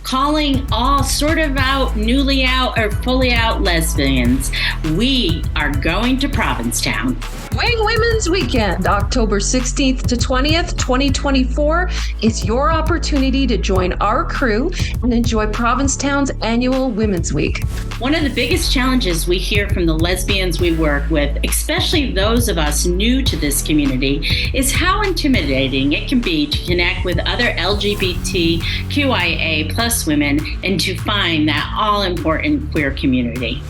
calling all sort of out, newly out, or fully out lesbians. We are going to Provincetown. Wing Women's Weekend, October 16th to 20th, 2024, is your opportunity to join our crew and enjoy Provincetown's annual Women's Week. One of the biggest challenges we hear from the lesbians we work with, especially those of us new to this community, is how intimidating it can be to connect with other LGBTQIA plus women and to find that all-important queer community.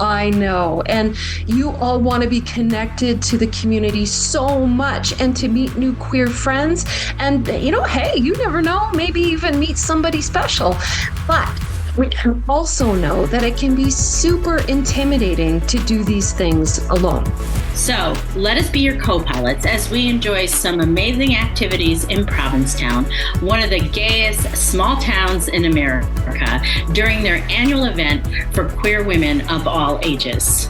I know. And you all want to be connected to the community so much and to meet new queer friends. And, hey, you never know, maybe even meet somebody special. But we can also know that it can be super intimidating to do these things alone. So let us be your co-pilots as we enjoy some amazing activities in Provincetown, one of the gayest small towns in America, during their annual event for queer women of all ages.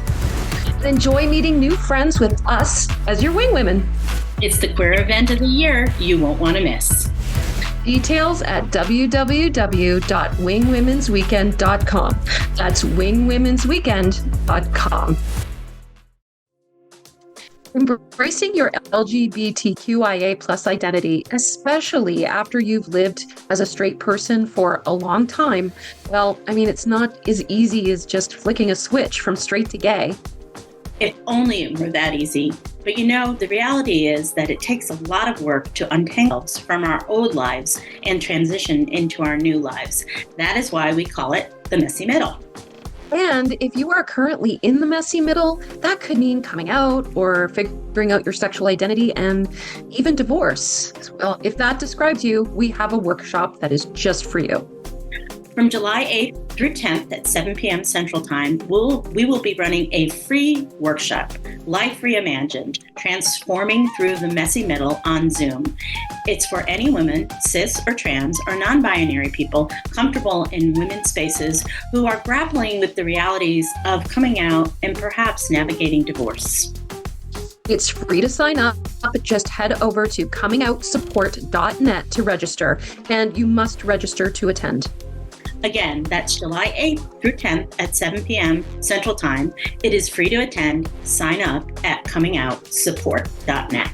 Enjoy meeting new friends with us as your wing women. It's the queer event of the year you won't want to miss. Details at www.wingwomensweekend.com. That's wingwomensweekend.com. Embracing your LGBTQIA plus identity, especially after you've lived as a straight person for a long time, it's not as easy as just flicking a switch from straight to gay. If only it were that easy. But the reality is that it takes a lot of work to untangle us from our old lives and transition into our new lives. That is why we call it the messy middle. And if you are currently in the messy middle, that could mean coming out or figuring out your sexual identity and even divorce. Well, if that describes you, we have a workshop that is just for you. From July 8th through 10th at 7 p.m. Central Time, we will be running a free workshop, Life Reimagined, Transforming Through the Messy Middle on Zoom. It's for any women, cis or trans or non-binary people comfortable in women's spaces who are grappling with the realities of coming out and perhaps navigating divorce. It's free to sign up. Just head over to comingoutssupport.net to register, and you must register to attend. Again, that's July 8th through 10th at 7 p.m. Central Time. It is free to attend. Sign up at comingoutssupport.net.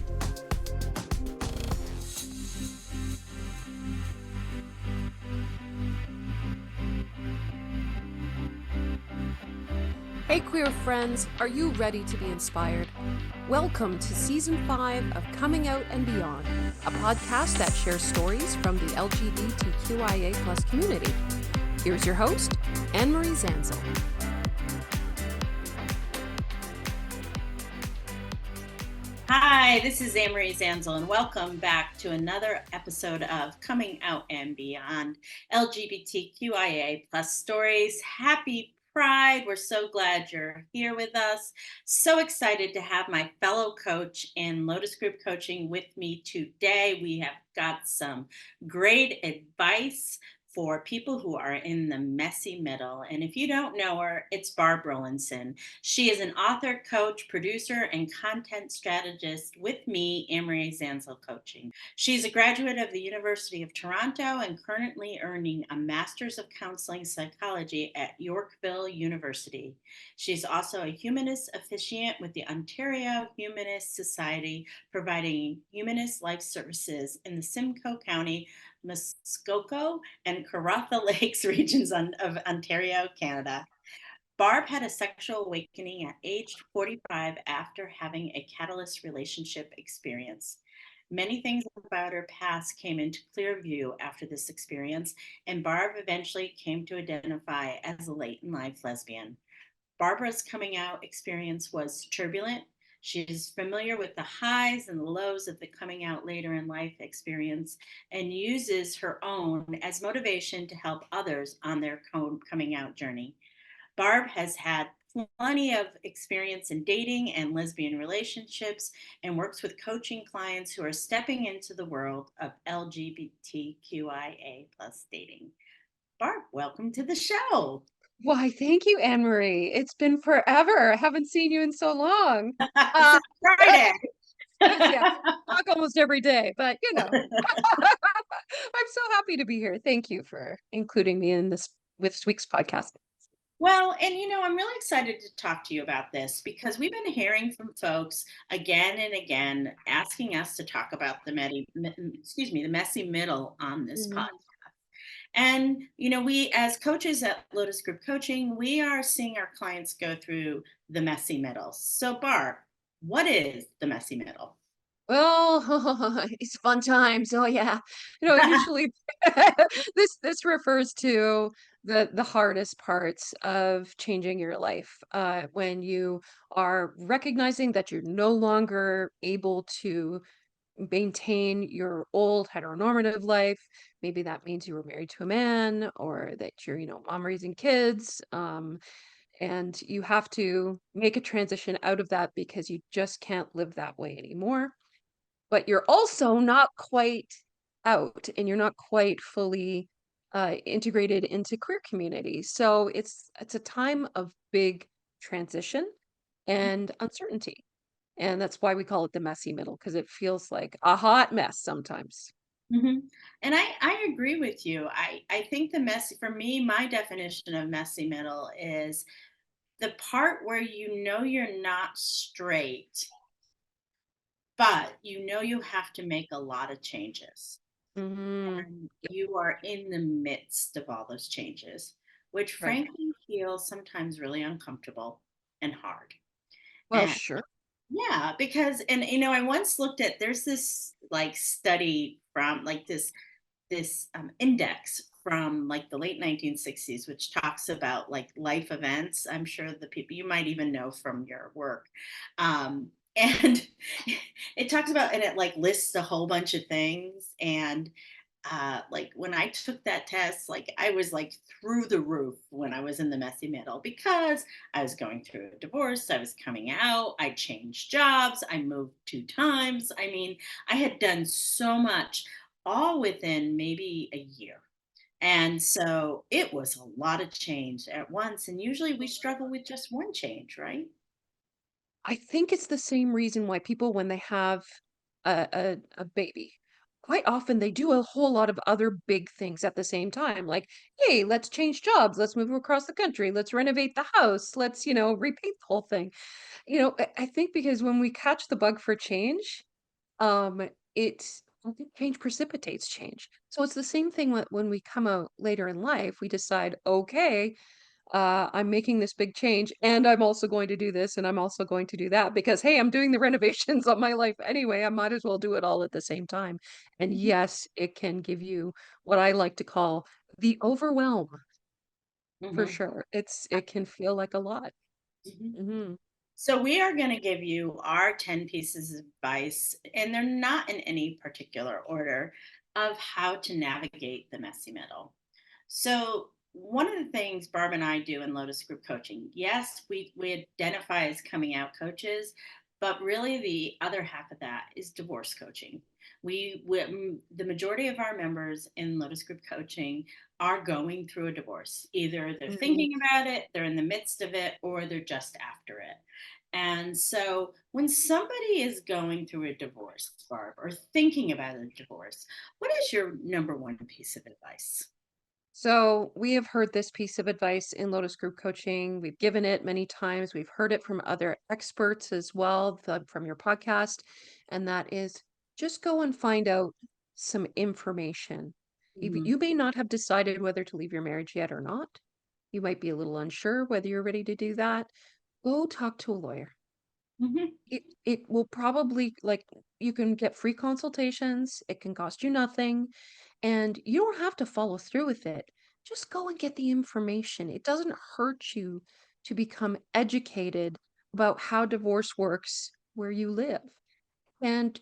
Hey queer friends, are you ready to be inspired? Welcome to Season 5 of Coming Out and Beyond, a podcast that shares stories from the LGBTQIA plus community. Here's your host, Anne-Marie Zanzal. Hi, this is Anne-Marie Zanzal, and welcome back to another episode of Coming Out and Beyond, LGBTQIA plus stories. Happy Pride. We're so glad you're here with us. So excited to have my fellow coach in Lotus Group Coaching with me today. We have got some great advice for people who are in the messy middle. And if you don't know her, it's Barb Rowlandson. She is an author, coach, producer, and content strategist with me, Anne-Marie Zanzal Coaching. She's a graduate of the University of Toronto and currently earning a Master's of Counseling Psychology at Yorkville University. She's also a humanist officiant with the Ontario Humanist Society, providing humanist life services in the Simcoe County, Muskoka, and Karatha Lakes regions of Ontario, Canada. Barb had a sexual awakening at age 45 after having a catalyst relationship experience. Many things about her past came into clear view after this experience, and Barb eventually came to identify as a late-in-life lesbian. Barbara's coming out experience was turbulent. She is familiar with the highs and the lows of the coming out later in life experience and uses her own as motivation to help others on their coming out journey. Barb has had plenty of experience in dating and lesbian relationships and works with coaching clients who are stepping into the world of LGBTQIA plus dating. Barb, welcome to the show. Why, thank you, Anne-Marie. It's been forever. I haven't seen you in so long. Friday. Yeah, talk almost every day, but my I'm so happy to be here. Thank you for including me in this week's podcast. Well, and I'm really excited to talk to you about this because we've been hearing from folks again and again asking us to talk about the messy middle on this podcast. Mhm. And we as coaches at Lotus Group Coaching, we are seeing our clients go through the messy middle. So, Barb, what is the messy middle? Well, it's fun times. Oh yeah. Usually this refers to the hardest parts of changing your life. When you are recognizing that you're no longer able to maintain your old heteronormative life. Maybe that means you were married to a man or that you're, mom raising kids. And you have to make a transition out of that because you just can't live that way anymore. But you're also not quite out and you're not quite fully integrated into queer community. So it's a time of big transition and uncertainty. And that's why we call it the messy middle, because it feels like a hot mess sometimes. hmm And I agree with you. I think for me, my definition of messy middle is the part where you're not straight, but you have to make a lot of changes. Hmm. And you are in the midst of all those changes, which Right. frankly feels sometimes really uncomfortable and hard. Well, And sure. yeah, because I once looked at there's this like study from like this index from like the late 1960s, which talks about like life events. I'm sure the people you might even know from your work. And it talks about, and it like lists a whole bunch of things. And like when I took that test, like I was like through the roof when I was in the messy middle because I was going through a divorce, I was coming out, I changed jobs, I moved 2 times. I mean, I had done so much all within maybe a year. And so it was a lot of change at once. And usually we struggle with just one change, right? I think it's the same reason why people, when they have a baby, quite often they do a whole lot of other big things at the same time. Like, hey, let's change jobs, let's move across the country, let's renovate the house, let's, repaint the whole thing. I think because when we catch the bug for change, it's I think change precipitates change. So it's the same thing when we come out later in life, we decide, okay, I'm making this big change and I'm also going to do this and I'm also going to do that because, hey, I'm doing the renovations on my life anyway. I might as well do it all at the same time. And Mhm, yes, it can give you what I like to call the overwhelm for mhm, sure. It can feel like a lot. mhm. Hmm. So we are going to give you our 10 pieces of advice, and they're not in any particular order of how to navigate the messy middle. So one of the things Barb and I do in Lotus Group Coaching, yes, we identify as coming out coaches, but really the other half of that is divorce coaching. The majority of our members in Lotus Group Coaching are going through a divorce. Either they're Hmm. thinking about it, they're in the midst of it, or they're just after it. And so when somebody is going through a divorce, Barb, or thinking about a divorce, what is your number one piece of advice? So we have heard this piece of advice in Lotus Group Coaching. We've given it many times. We've heard it from other experts as well, from your podcast. And that is just go and find out some information. Mhm. You may not have decided whether to leave your marriage yet or not. You might be a little unsure whether you're ready to do that. Go talk to a lawyer. Mhm. It will probably like you can get free consultations. It can cost you nothing and you don't have to follow through with it. Just go and get the information. It doesn't hurt you to become educated about how divorce works where you live. And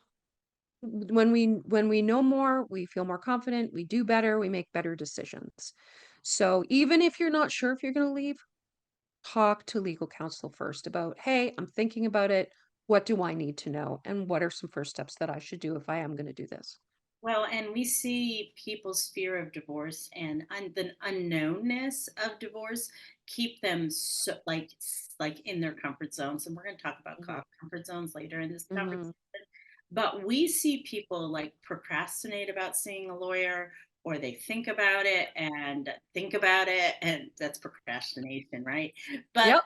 when we know more, we feel more confident, we do better, we make better decisions. So even if you're not sure if you're going to leave, talk to legal counsel first about, hey, I'm thinking about it. What do I need to know? And what are some first steps that I should do if I am going to do this? Well, and we see people's fear of divorce and the unknownness of divorce keep them so like in their comfort zones. And we're going to talk about comfort zones later in this conversation. Mm-hmm. But we see people like procrastinate about seeing a lawyer or they think about it and think about it, and that's procrastination, right? But Yep.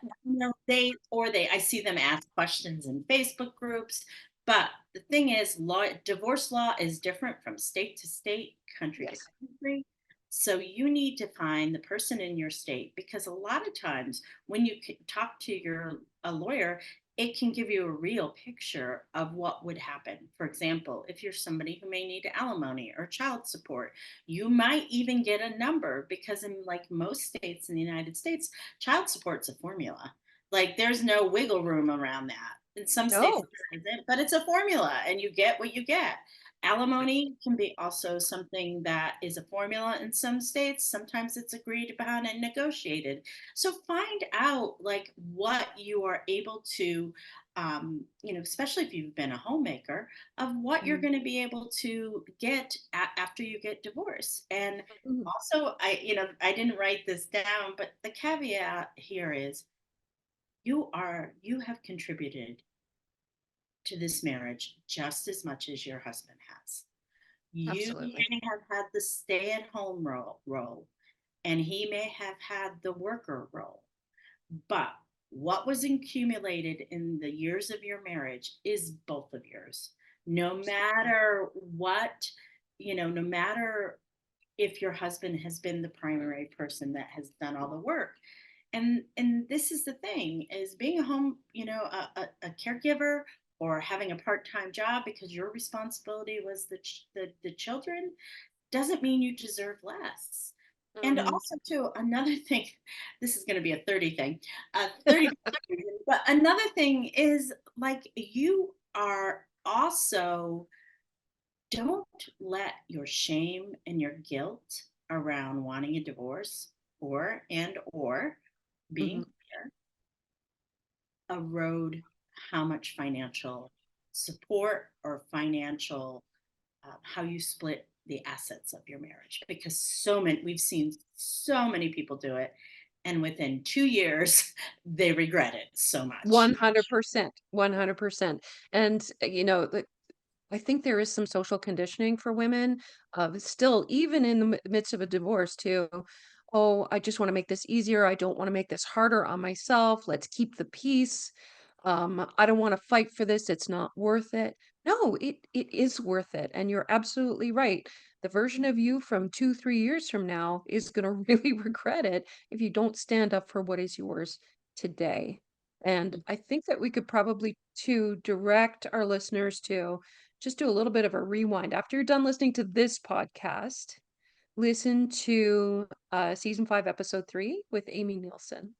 I see them ask questions in Facebook groups. But the thing is, divorce law is different from state to state, country to Yes. country. So you need to find the person in your state, because a lot of times when you talk to a lawyer, it can give you a real picture of what would happen. For example, if you're somebody who may need alimony or child support, you might even get a number, because in like most states in the United States, child support's a formula. Like there's no wiggle room around that. In some states No. there isn't, but it's a formula and you get what you get. Alimony can be also something that is a formula in some states. Sometimes it's agreed upon and negotiated. So find out like what you are able to, especially if you've been a homemaker, of what you're Mhm. going to be able to get after you get divorced. And Mhm. also, I didn't write this down, but the caveat here is you have contributed to this marriage just as much as your husband has. You Absolutely. may have had the stay-at-home role, and he may have had the worker role. But what was accumulated in the years of your marriage is both of yours. No Absolutely. matter what, no matter if your husband has been the primary person that has done all the work. And this is the thing, is being a home, a caregiver, or having a part-time job because your responsibility was the children, doesn't mean you deserve less. And Mhm. also, too, another thing, this is going to be a 30 thing, 30, but another thing is like you are also, don't let your shame and your guilt around wanting a divorce or being Mhm. queer erode how much financial support or financial, how you split the assets of your marriage, because we've seen so many people do it, and within 2 years they regret it so much. 100%. 100%. And I think there is some social conditioning for women, still, even in the midst of a divorce, too. Oh, I just want to make this easier. I don't want to make this harder on myself. Let's keep the peace. I don't want to fight for this. It's not worth it. No, it is worth it. And you're absolutely right. The version of you from 2, 3 years from now is going to really regret it if you don't stand up for what is yours today. And I think that we could probably to direct our listeners to just do a little bit of a rewind. After you're done listening to this podcast, listen to season 5, episode 3 with Amy Nielsen,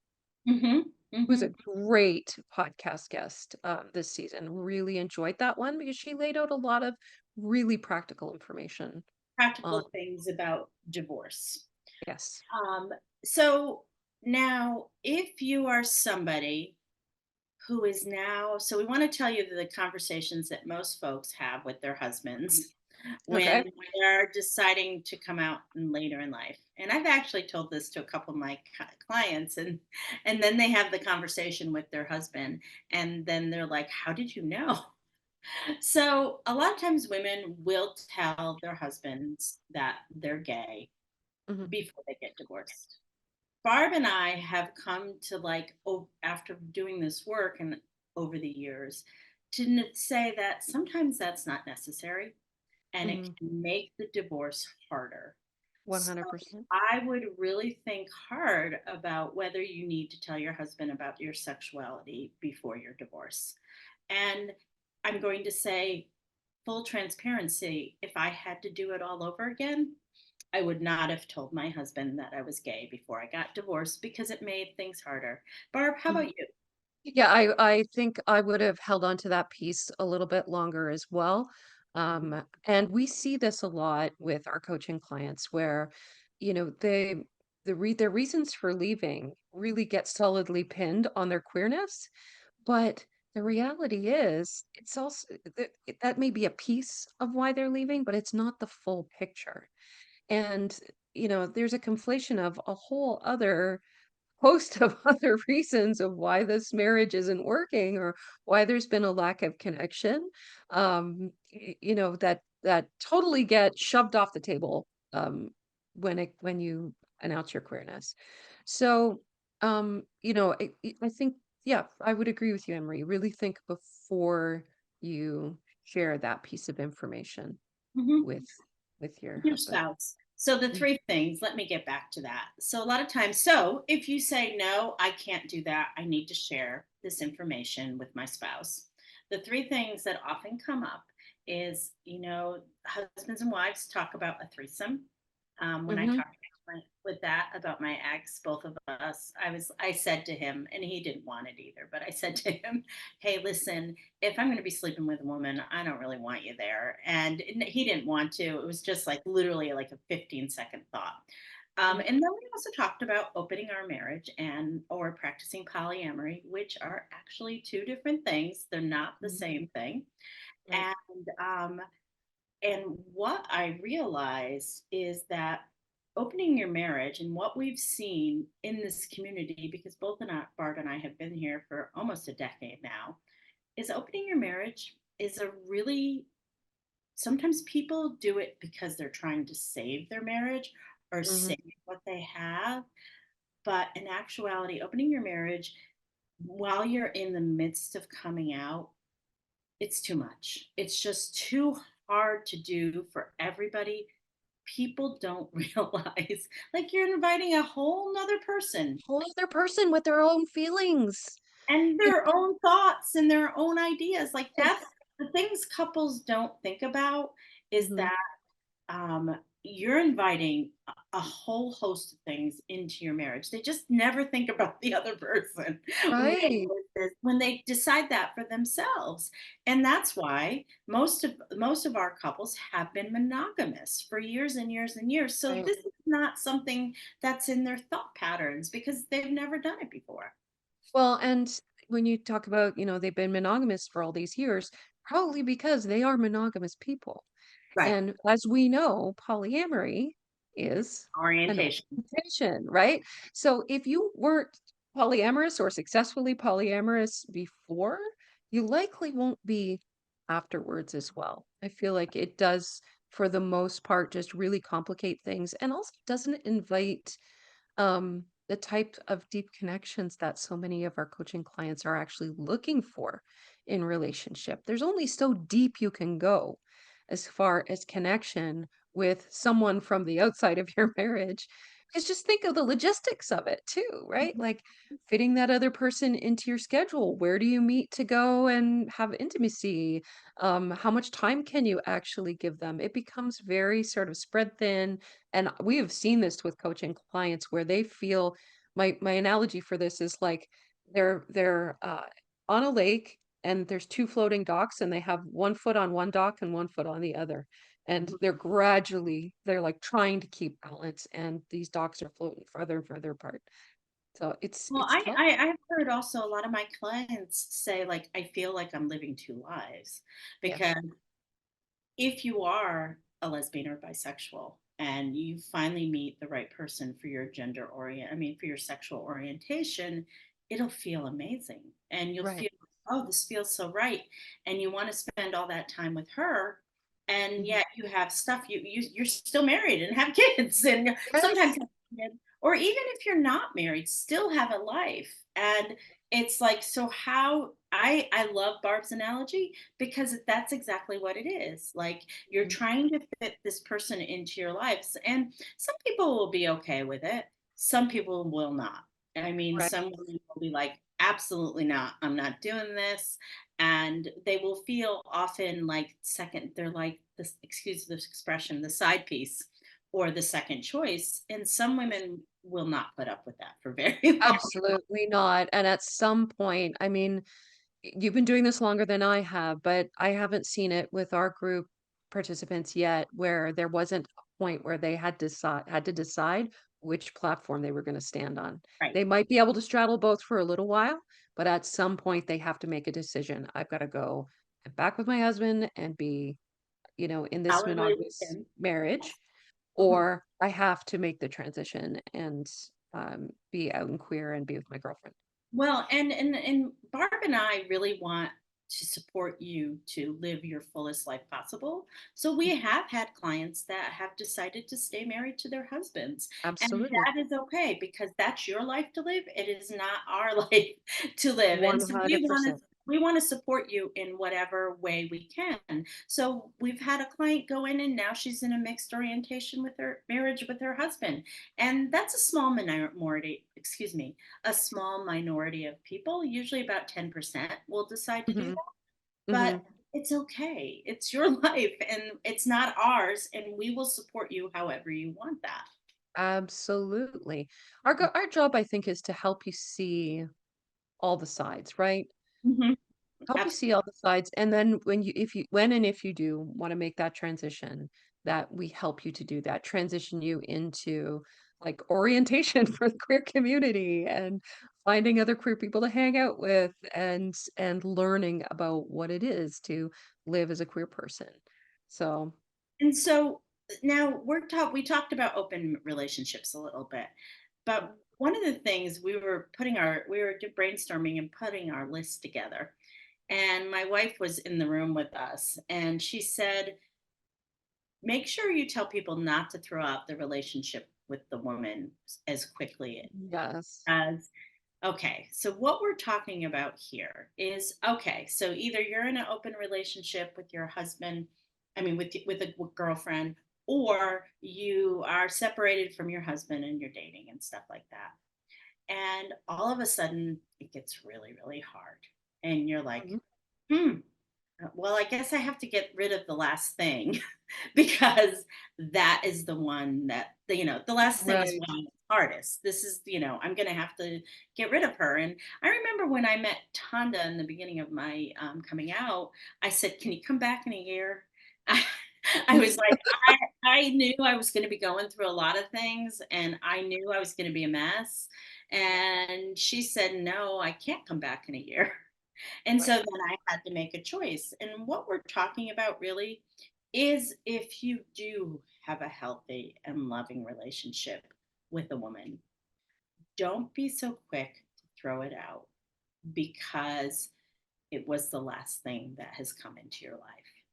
Hmm. who's Hmm. a great podcast guest this season. Really enjoyed that one because she laid out a lot of really practical information on Practical things about divorce. yes. um, so now, if you are somebody who is now, so we want to tell you the conversations that most folks have with their husbands when Okay. they're deciding to come out later in life. And I've actually told this to a couple of my clients, and then they have the conversation with their husband, and then they're like, "How did you know?" So a lot of times women will tell their husbands that they're gay Hmm. before they get divorced. Barb and I have come to like, oh, after doing this work and over the years, to say that sometimes that's not necessary, and it Hmm. can make the divorce harder. So 100%. I would really think hard about whether you need to tell your husband about your sexuality before your divorce. And I'm going to say, full transparency, if I had to do it all over again, I would not have told my husband that I was gay before I got divorced, because it made things harder. Barb, how about you? Yeah, I think I would have held on to that piece a little bit longer as well. And we see this a lot with our coaching clients where, they their reasons for leaving really get solidly pinned on their queerness, but the reality is it's also that may be a piece of why they're leaving, but it's not the full picture. And there's a conflation of a whole other host of other reasons of why this marriage isn't working or why there's been a lack of connection that totally get shoved off the table um, when you announce your queerness. So, I think, yeah, I would agree with you, Emery. Really think before you share that piece of information Mhm. with your Your husband. spouse. So the Mm, three things, let me get back to that. So a lot of times, so if you say, no, I can't do that, I need to share this information with my spouse. The three things that often come up is, husbands and wives talk about a threesome. When I mhm. talked with that about my ex, both of us, I said to him, and he didn't want it either, but I said to him, hey, listen, if I'm going to be sleeping with a woman, I don't really want you there. And he didn't want to. It was just like literally like a 15-second thought. Mm, And then we also talked about opening our marriage and or practicing polyamory, which are actually two different things. They're not the mhm. same thing. Right. And what I realize is that opening your marriage and what we've seen in this community, because Barb and I have been here for almost a decade now, is opening your marriage is a really, sometimes people do it because they're trying to save their marriage or Mhm. save what they have. But in actuality, opening your marriage while you're in the midst of coming out, it's too much. It's just too hard to do for everybody. People don't realize like you're inviting a whole nother person Whole other person with their own feelings. and You their own thoughts and their own ideas. Like know? that's the things couples don't think about is Mhm. that you're inviting a whole host of things into your marriage. They just never think about the other person Right. when they decide that for themselves. And that's why most of our couples have been monogamous for years and years and years. So Right. this is not something that's in their thought patterns because they've never done it before. Well, and when you talk about, they've been monogamous for all these years, probably because they are monogamous people. Right. And as we know, polyamory is an Orientation. orientation, right? So if you weren't polyamorous or successfully polyamorous before, you likely won't be afterwards as well. I feel like it does, for the most part, just really complicate things and also doesn't invite the type of deep connections that so many of our coaching clients are actually looking for in relationship. There's only so deep you can go as far as connection with someone from the outside of your marriage. Because just think of the logistics of it too, right? Like fitting that other person into your schedule. Where do you meet to go and have intimacy? How much time can you actually give them? It becomes very sort of spread thin, and we have seen this with coaching clients where they feel, my analogy for this is like they're on a lake and there's two floating docks and they have one foot on one dock and one foot on the other. And they're like trying to keep balance and these docks are floating further and further apart. So Well, it's tough. I've heard also a lot of my clients say, like, I feel like I'm living two lives Yes. because if you are a lesbian or bisexual and you finally meet the right person for your for your sexual orientation, it'll feel amazing. And you'll Right. feel, oh, this feels so right. And you want to spend all that time with her. And Mhm. yet you have stuff, you're still married and have kids and sometimes Yes. have kids. Or even if you're not married, still have a life. And it's like, so how I love Barb's analogy because that's exactly what it is. Like you're Mhm. trying to fit this person into your lives, and some people will be okay with it. Some people will not. I mean, Right. some women will be like, absolutely not. I'm not doing this. And they will feel often like second, they're like this, excuse this expression, the side piece or the second choice. And some women will not put up with that for very long. Absolutely not. And at some point, I mean, you've been doing this longer than I have, but I haven't seen it with our group participants yet where there wasn't a point where they had to decide which platform they were going to stand on. Right. They might be able to straddle both for a little while, but at some point they have to make a decision. I've got to go back with my husband and be, in this Solidly with monogamous him. marriage, Mhm. or I have to make the transition and be out and queer and be with my girlfriend. Well, and Barb and I really want to support you to live your fullest life possible. So we have had clients that have decided to stay married to their husbands, and Absolutely. that is okay because that's your life to live. It is not our life to live. And so we 100%. want to support you in whatever way we can. So we've had a client go in and now she's in a mixed orientation with her marriage with her husband. And that's a small minority, excuse me, a small minority of people, usually about 10% will decide to do Hmm. that. Hmm. But it's okay. It's your life and it's not ours. And we will support you however you want that. Absolutely. Our job, I think, is to help you see all the sides, right? Mhm. Help you Absolutely. see all the sides, and then when and if you do wanna make that transition, that we help you to do that, transition you into, like, orientation for the queer community and finding other queer people to hang out with and learning about what it is to live as a queer person. So And so now we talked about open relationships a little bit, but one of the things we were brainstorming and putting our list together, and my wife was in the room with us, and she said, "Make sure you tell people not to throw out the relationship with the woman as quickly yes. as." Okay, so what we're talking about here is okay, so either you're in an open relationship with your husband, I mean with a girlfriend, or you are separated from your husband and you're dating and stuff like that. And all of a sudden it gets really, really hard. And you're like, Mhm. hmm, well, I guess I have to get rid of the last thing because that is the one that the last thing is Right. one that's hardest. This is, I'm going to have to get rid of her. And I remember when I met Tonda in the beginning of my coming out, I said, "Can you come back in a year?" I, I was like, I knew I was going to be going through a lot of things, and I knew I was going to be a mess. And she said, "No, I can't come back in a year." And so Right. then I had to make a choice. And what we're talking about really is if you do have a healthy and loving relationship with a woman, don't be so quick to throw it out because it was the last thing that has come into your life.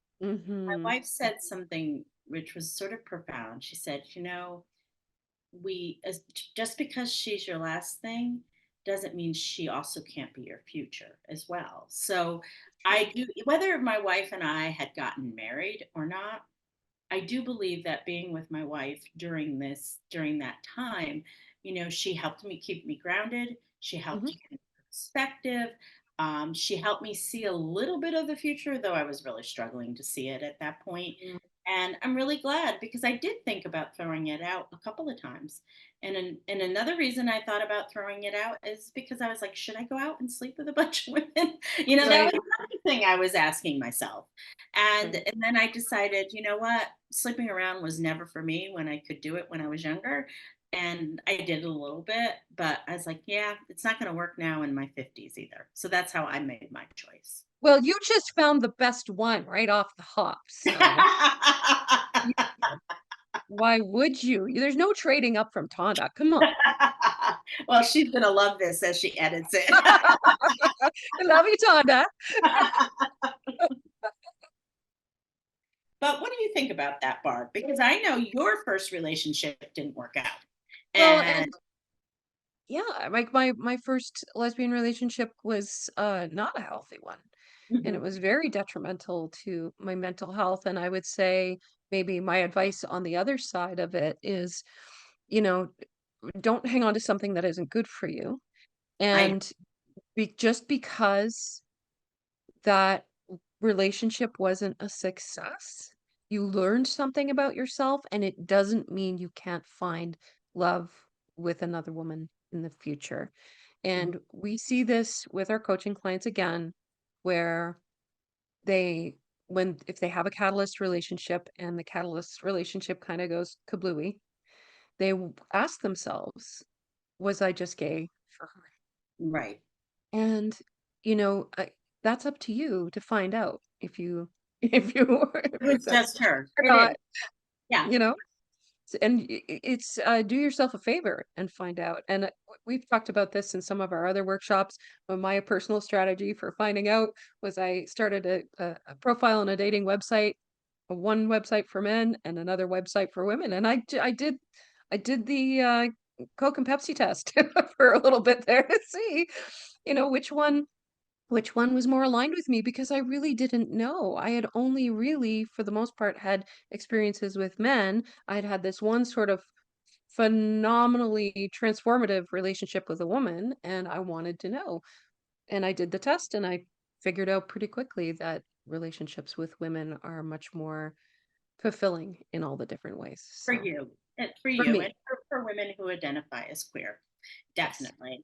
My Mhm. wife said something which was sort of profound. She said, we as just because she's your last thing doesn't mean she also can't be your future as well. So True. I do, whether my wife and I had gotten married or not, I do believe that being with my wife during that time, she helped me keep me grounded. She helped Mhm. to give me perspective. She helped me see a little bit of the future, though I was really struggling to see it at that point. Mm. And I'm really glad because I did think about throwing it out a couple of times. And another reason I thought about throwing it out is because I was like, should I go out and sleep with a bunch of women? That Right. was another thing I was asking myself. And Right. and then I decided, you know what? Sleeping around was never for me when I could do it when I was younger. And I did a little bit, but I was like, yeah, it's not going to work now in my 50s either. So that's how I made my choice. Well, you just found the best one right off the hop, so you why would you? There's no trading up from Tonda, come on. Well, she's going to love this as she edits it. I love you, Tonda. But what do you think about that, Barb? Because I know your first relationship didn't work out. Well, And and yeah, like my first lesbian relationship was, not a healthy one, and it Mhm, was very detrimental to my mental health, and I would say maybe my advice on the other side of it is, you know, don't hang on to something that isn't good for you, I and just because that relationship wasn't a success. You learned something about yourself, and it doesn't mean you can't find love with another woman in the future. mhm, And we see this with our coaching clients again, where they, if they have a catalyst relationship and the catalyst relationship kind of goes kablooey, they ask themselves, was I just gay for her? right. And, you know, that's up to you to find out if you if you It if was that's just her. or It is. not, Yeah. you know? And it's do yourself a favor and find out. And we've talked about this in some of our other workshops. But my personal strategy for finding out was I started a profile on a dating website, one website for men and another website for women. And I did the Coke and Pepsi test for a little bit there to see, which one was more aligned with me because I really didn't know. I had only really, for the most part, had experiences with men. I'd had this one sort of phenomenally transformative relationship with a woman, and I wanted to know. And I did the test, and I figured out pretty quickly that relationships with women are much more fulfilling in all the different ways. For So you, for and me, for women who identify as queer, yes. definitely.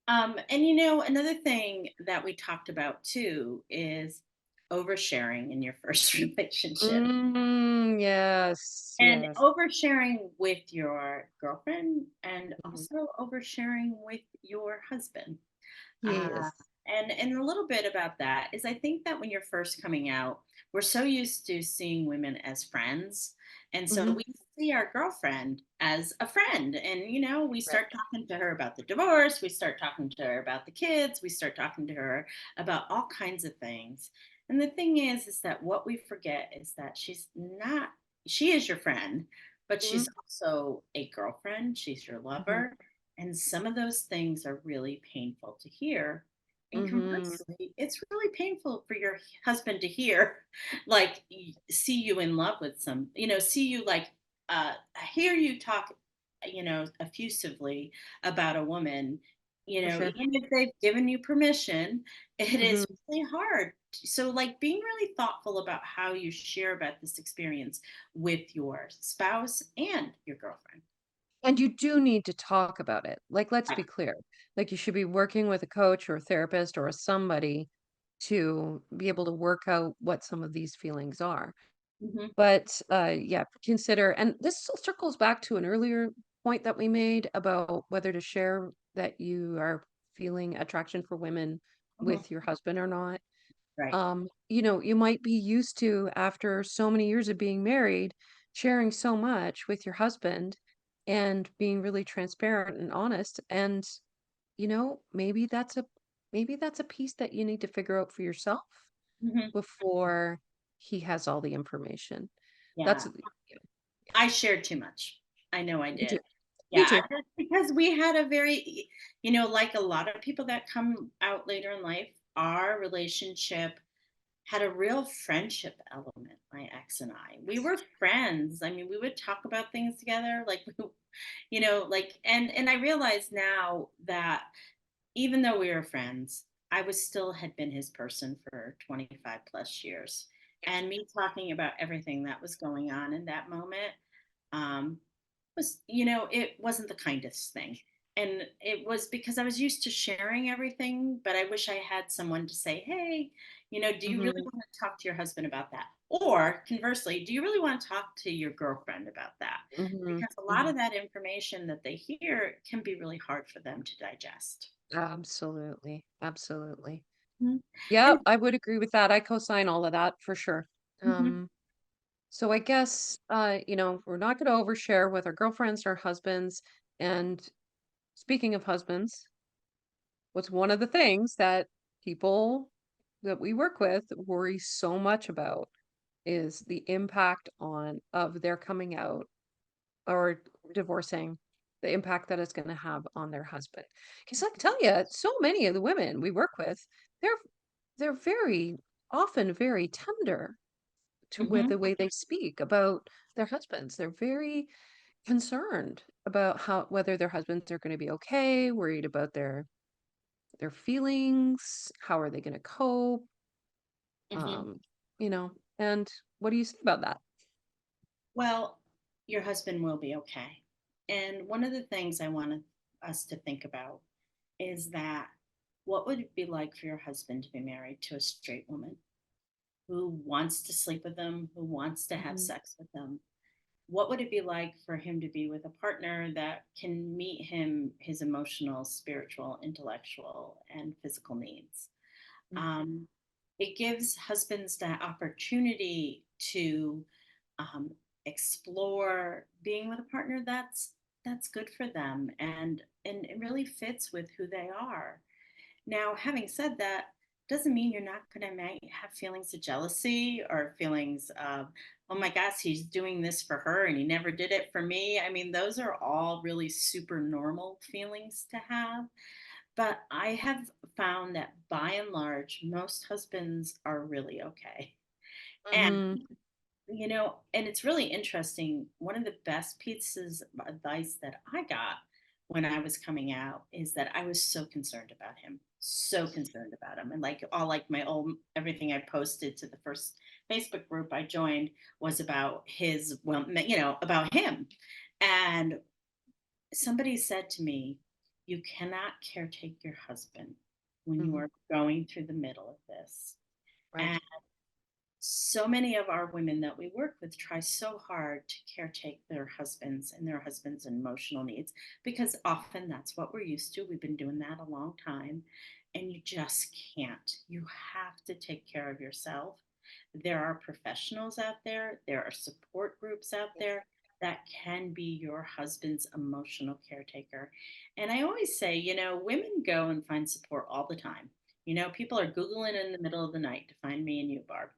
And another thing that we talked about too is oversharing in your first relationship. Yes, And yes. oversharing with your girlfriend and Mhm. also oversharing with your husband. Uh, Yes. and a little bit about that is I think that when you're first coming out, we're so used to seeing women as friends. And so Hmm. we see our girlfriend as a friend. And, we Right. start talking to her about the divorce. We start talking to her about the kids. We start talking to her about all kinds of things. And the thing is that what we forget is that she is your friend, but Hmm. she's also a girlfriend. She's your Hmm. lover. And some of those things are really painful to hear. And Hmm. conversely, it's really painful for your husband to hear, like, see you in love with see you like, hear you talk, effusively about a woman, For sure. even if they've given you permission, it Hmm. is really hard. So, like, being really thoughtful about how you share about this experience with your spouse and your girlfriend. And you do need to talk about it. Like, let's Right. be clear. Like, you should be working with a coach or a therapist or a somebody to be able to work out what some of these feelings are. Mhm. But yeah, consider, and this still circles back to an earlier point that we made about whether to share that you are feeling attraction for women Mhm. with your husband or not. Right. You might be used to, after so many years of being married, sharing so much with your husband and being really transparent and honest. And, maybe that's a piece that you need to figure out for yourself Mhm. before he has all the information. That's Yeah. yeah, I shared too much. I know I me too. did. Me Yeah, too. that's because we had a very, like a lot of people that come out later in life, our relationship had a real friendship element, my ex and I. We were friends. I mean, we would talk about things together, like, and I realize now that even though we were friends, I was still had been his person for 25 plus years. And me talking about everything that was going on in that moment, um, it wasn't the kindest thing. And it was because I was used to sharing everything, but I wish I had someone to say, hey, do you really Mhm, want to talk to your husband about that? Or conversely, do you really want to talk to your girlfriend about that? mhm, Because a lot mhm. of that information that they hear can be really hard for them to digest. Absolutely, absolutely. Mhm. Yeah, And I would agree with that. I co-sign all of that for sure. mhm, So I guess we're not going to overshare with our girlfriends or husbands. And speaking of husbands, what's one of the things that people that we work with worry so much about is the impact on of their coming out or divorcing, the impact that it's going to have on their husband. Because I can tell you, so many of the women we work with, they're they're very often very tender with mhm, the way they speak about their husbands. They're very concerned about how whether their husbands are going to be okay, worried about their feelings, how are they going to cope, mhm. um, and what do you say about that? Well, your husband will be okay. And one of the things I wanted us to think about is that what would it be like for your husband to be married to a straight woman who wants to sleep with them, who wants to have Mhm, sex with them? What would it be like for him to be with a partner that can meet him his emotional, spiritual, intellectual, and physical needs? mhm, Um, it gives husbands that opportunity to um, explore being with a partner that's good for them and it really fits with who they are. Now, having said that, doesn't mean you're not going to might have feelings of jealousy or feelings of, oh my gosh, he's doing this for her and he never did it for me. I mean, those are all really super normal feelings to have. But I have found that by and large, most husbands are really okay. And Hmm. and it's really interesting. One of the best pieces of advice that I got when I was coming out is that I was so concerned about him, so concerned about him. And like all like my old everything I posted to the first Facebook group I joined was about his, well, about him. And somebody said to me, you cannot caretake your husband when you Hmm. are going through the middle of this. Right. So many of our women that we work with try so hard to caretake their husbands and their husbands' emotional needs because often that's what we're used to. We've been doing that a long time, and you just can't. You have to take care of yourself. There are professionals out there, there are support groups out there that can be your husband's emotional caretaker. And I always say, women go and find support all the time. People are Googling in the middle of the night to find me and you, Barb.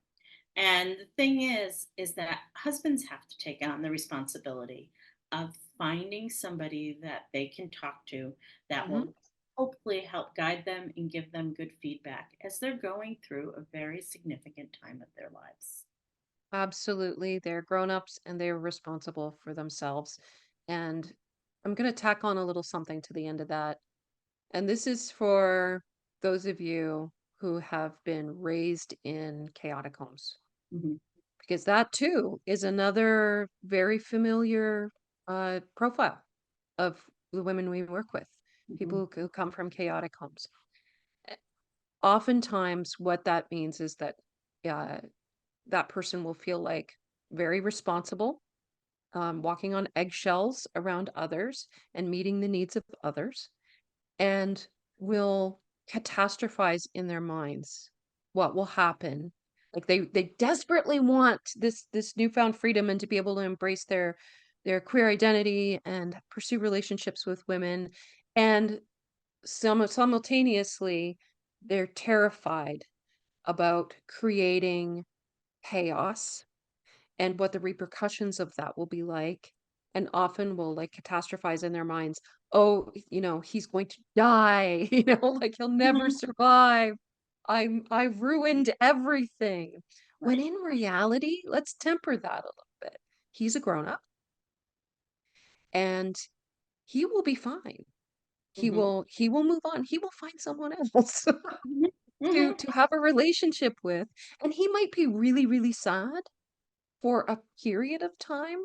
And the thing is that husbands have to take on the responsibility of finding somebody that they can talk to that Hmm. will hopefully help guide them and give them good feedback as they're going through a very significant time of their lives. Absolutely. They're grown-ups and they're responsible for themselves. And I'm going to tack on a little something to the end of that. And this is for those of you who have been raised in chaotic homes, Mhm, because that too is another very familiar profile of the women we work with, mhm, people who come from chaotic homes. Eh, Oftentimes, what that means is that uh, that person will feel like very responsible, walking on eggshells around others and meeting the needs of others, and will catastrophize in their minds what will happen. Like they desperately want this newfound freedom and to be able to embrace their queer identity and pursue relationships with women, and simultaneously they're terrified about creating chaos and what the repercussions of that will be like, and often will like catastrophize in their minds, oh, he's going to die, like he'll never mhm. survive. I've ruined everything, when Right. in reality, let's temper that a little bit. He's a grown up and he will be fine. he Mhm, will he will move on, he will find someone else mhm, to mhm, have a relationship with, and he might be really really sad for a period of time,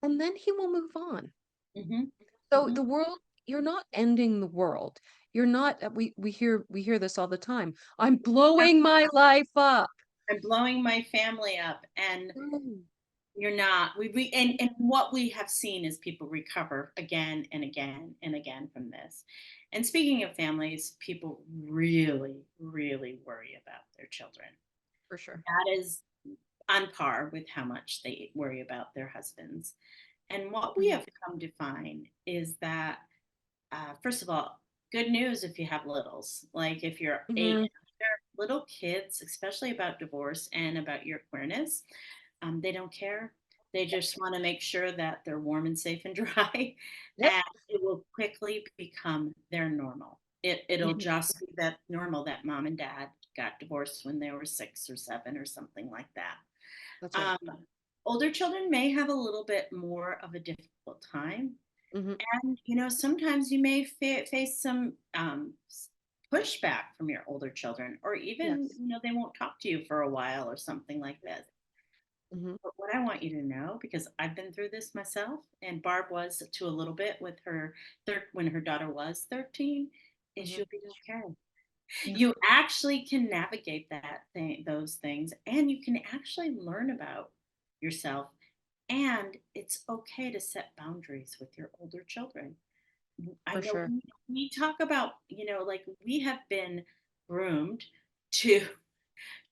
and then he will move on. mhm, So mhm. the world, you're not ending the world. You're not, we hear this all the time. I'm blowing my life up. I'm blowing my family up, and Mm. you're not. And what we have seen is people recover again and again and again from this. And speaking of families, people really, really worry about their children. For sure. That is on par with how much they worry about their husbands. And what we Mhm. have come to find is that, first of all, good news if you have littles. Like if you're eight Mhm. and under, little kids, especially about divorce and about your queerness, they don't care. They just want to make sure that they're warm and safe and dry, Yep. and it will quickly become their normal. It'll Mhm. just be that normal that mom and dad got divorced when they were 6 or 7 or something like that. That's right. Um, Older children may have a little bit more of a difficult time, Mhm. and sometimes you may face some pushback from your older children, or even Yes. they won't talk to you for a while or something like this. Mhm. But what I want you to know, because I've been through this myself, and Barb was to a little bit with her when her daughter was 13, is Mhm. you'll be okay. Yeah. You actually can navigate those things, and you can actually learn about yourself. And it's okay to set boundaries with your older children. I For know sure. we talk about, like we have been groomed to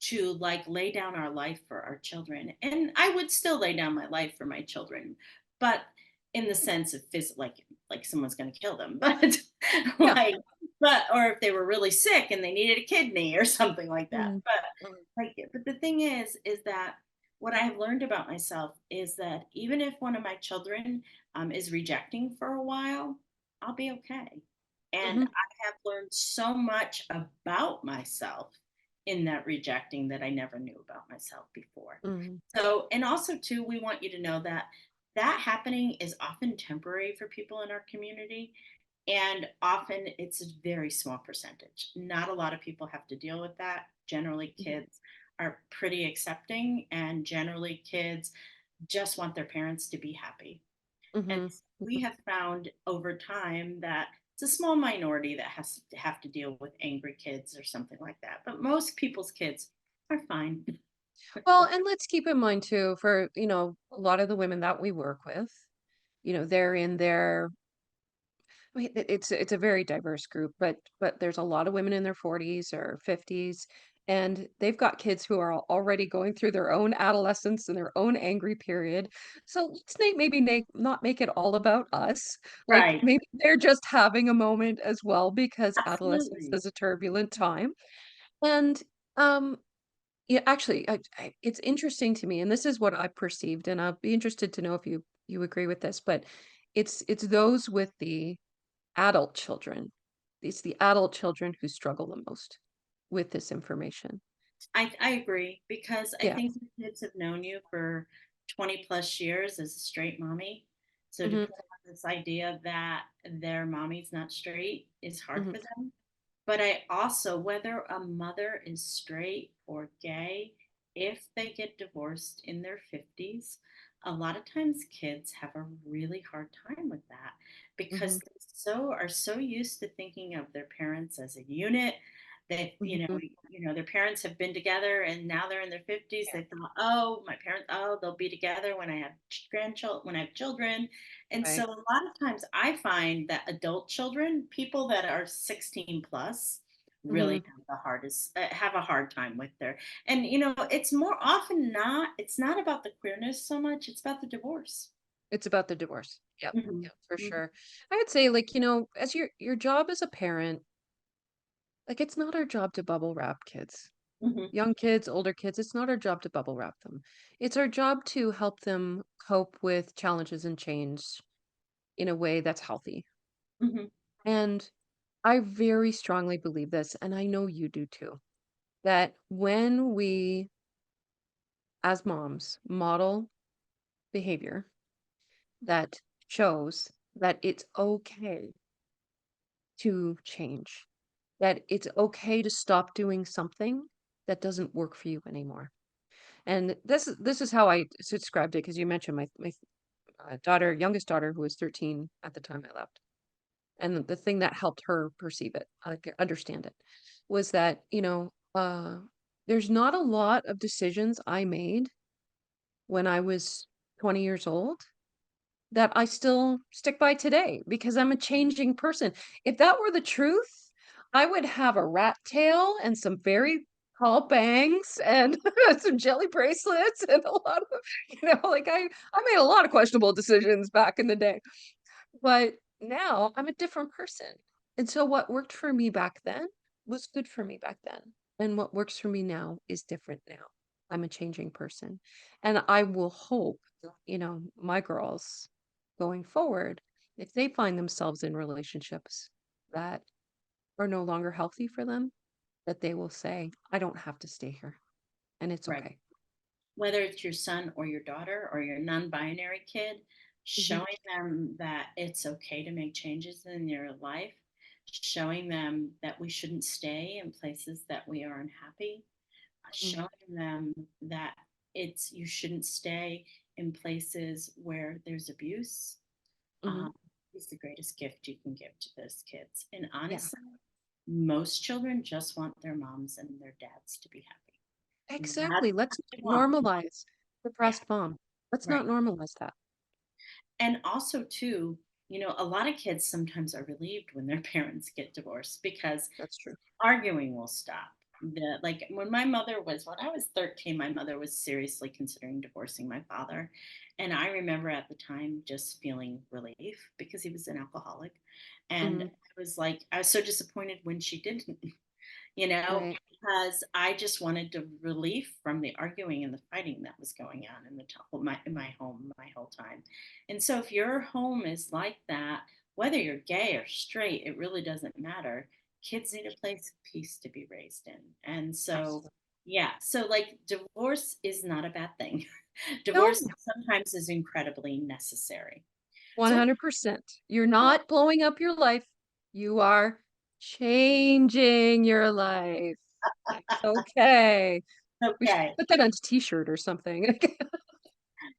to like lay down our life for our children. And I would still lay down my life for my children, but in the sense of like someone's going to kill them, but Yeah. like, but or if they were really sick and they needed a kidney or something like that. Mm, But mm, like, but the thing is that what I have learned about myself is that even if one of my children is rejecting for a while, I'll be okay. And mhm, I have learned so much about myself in that rejecting that I never knew about myself before. mhm, So, and also too, we want you to know that that happening is often temporary for people in our community. And often it's a very small percentage. Not a lot of people have to deal with that. Generally, mhm, kids are pretty accepting, and generally, kids just want their parents to be happy. And mhm, we mhm. have found over time that it's a small minority that has to have to deal with angry kids or something like that. But most people's kids are fine. Well, and let's keep in mind too, for, a lot of the women that we work with, they're in their I mean, it's a very diverse group, but there's a lot of women in their 40s or 50s, and they've got kids who are already going through their own adolescence and their own angry period. So let's not make it all about us. Like Right. maybe they're just having a moment as well because adolescence Absolutely. is a turbulent time. And um, yeah, actually, it's interesting to me, and this is what I perceived, and I'll be interested to know if you agree with this, but it's those with the adult children. It's the adult children who struggle the most with this information. I agree because I Yeah. think the kids have known you for 20 plus years as a straight mommy. So to Mhm, put on this idea that their mommy's not straight is hard mhm, for them. But I also, whether a mother is straight or gay, if they get divorced in their 50s, a lot of times kids have a really hard time with that because mhm, they are so used to thinking of their parents as a unit. They, mhm. their parents have been together and now they're in their 50s. Yeah, They thought, oh, my parents, oh, they'll be together when I have grandchildren, when I have children. And so right. a lot of times I find that adult children, people that are 16 plus, really Mhm. have a hard time with their, and it's more often not, it's not about the queerness so much, it's about the divorce. It's about the divorce. Yep, Hmm. yep, for Hmm. sure. I would say, like, as your job as a parent, like, it's not our job to bubble wrap kids. Hmm. Young kids, older kids, it's not our job to bubble wrap them. It's our job to help them cope with challenges and change in a way that's healthy. Hmm. And I very strongly believe this, and I know you do too, that when we, as moms, model behavior that shows that it's okay to change, that it's okay to stop doing something that doesn't work for you anymore. And this is how I described it because you mentioned my daughter, youngest daughter, who was 13 at the time I left. And the thing that helped her perceive it, like understand it, was that, there's not a lot of decisions I made when I was 20 years old that I still stick by today because I'm a changing person. If that were the truth, I would have a rat tail and some very tall bangs and some jelly bracelets and a lot of, like I made a lot of questionable decisions back in the day. But now I'm a different person. And so what worked for me back then was good for me back then. And what works for me now is different now. I'm a changing person. And I will hope, my girls going forward, if they find themselves in relationships that are no longer healthy for them, that they will say, I don't have to stay here. And it's Right. okay. Whether it's your son or your daughter or your non-binary kid, Hmm. showing them that it's okay to make changes in your life, showing them that we shouldn't stay in places that we are unhappy, Hmm. showing them that it's you shouldn't stay in places where there's abuse, Hmm. um, is the greatest gift you can give to those kids. And Yeah, honestly, most children just want their moms and their dads to be happy. That's exactly. Let's what they want. normalize Yeah, depressed mom. Let's not right. normalize that. And also, too, a lot of kids sometimes are relieved when their parents get divorced because That's true. arguing will stop. Like when I was 13, my mother was seriously considering divorcing my father. And I remember at the time just feeling relief because he was an alcoholic. And Mhm. I was so disappointed when she didn't, you know, Right. because I just wanted the relief from the arguing and the fighting that was going on in my home my whole time. And so if your home is like that, whether you're gay or straight, it really doesn't matter. Kids need a place of peace to be raised in. And so, Absolutely. yeah, so like divorce is not a bad thing. No, Divorce sometimes is incredibly necessary. So, 100%. You're not blowing up your life. You are changing your life. It's okay. We should okay. put that on a t-shirt or something.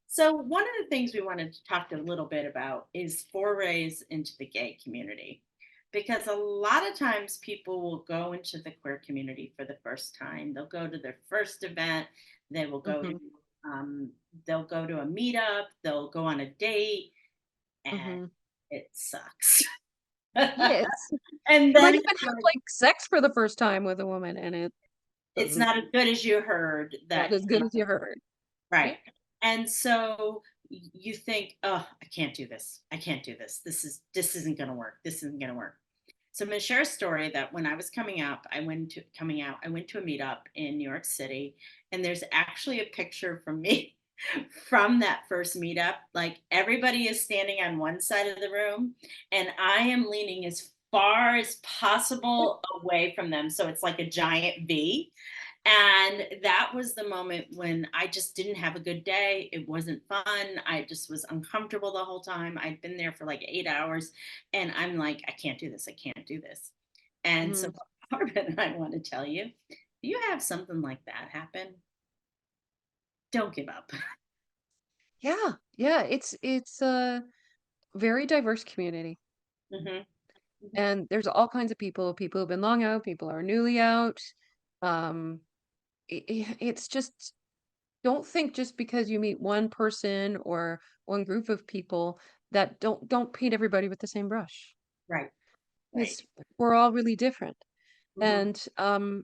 So, one of the things we wanted to talk a little bit about is forays into the gay community. Because a lot of times people will go into the queer community for the first time. They'll go to their first event. They will go to, Mhm, um, they'll go to a meetup. They'll go on a date, and mhm. it sucks. Yes. And You might then even have, like, sex for the first time with a woman, and it it's doesn't not as good as you heard not that as good as you heard. right. Yep. And so you think, oh, I can't do this. I can't do this. This isn't gonna work. This isn't gonna work. So I'm gonna share a story that when I was coming out, I went to a meetup in New York City, and there's actually a picture from me from that first meetup. Like everybody is standing on one side of the room, and I am leaning as far as possible away from them. So it's like a giant V. And that was the moment when I just didn't have a good day. It wasn't fun. I just was uncomfortable the whole time. I'd been there for like 8 hours, and I'm like, I can't do this. I can't do this. And so, Mhm. Barbara and I want to tell you, if you have something like that happen, don't give up. Yeah, yeah, it's a very diverse community, Hmm. Hmm. and there's all kinds of people, people who've been long out, people are newly out. Um, it's just don't think just because you meet one person or one group of people that don't paint everybody with the same brush. Right, right. Because we're all really different. Hmm. And You're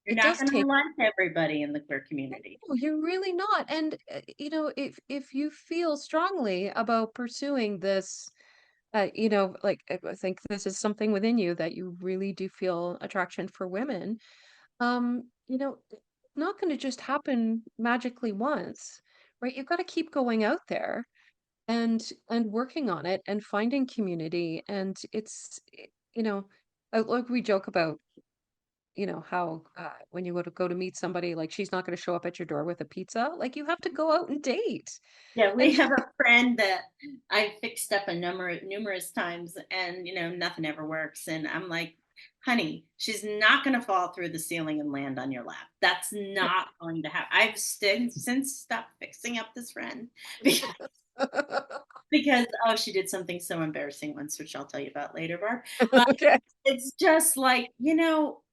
it not does going to take like everybody in the queer community. no, you're really not. And if you feel strongly about pursuing this, like I think this is something within you that you really do feel attraction for women. It's not going to just happen magically once, right? You've got to keep going out there and working on it and finding community. And like we joke about, how when you go to meet somebody, like she's not going to show up at your door with a pizza. Like you have to go out and date. Yeah, we And have a friend that I fixed up numerous times, and nothing ever works. And I'm like, honey, she's not going to fall through the ceiling and land on your lap. That's not going to happen. Since stopped fixing up this friend because oh, she did something so embarrassing once, which I'll tell you about later, Barb. But okay, it's just like,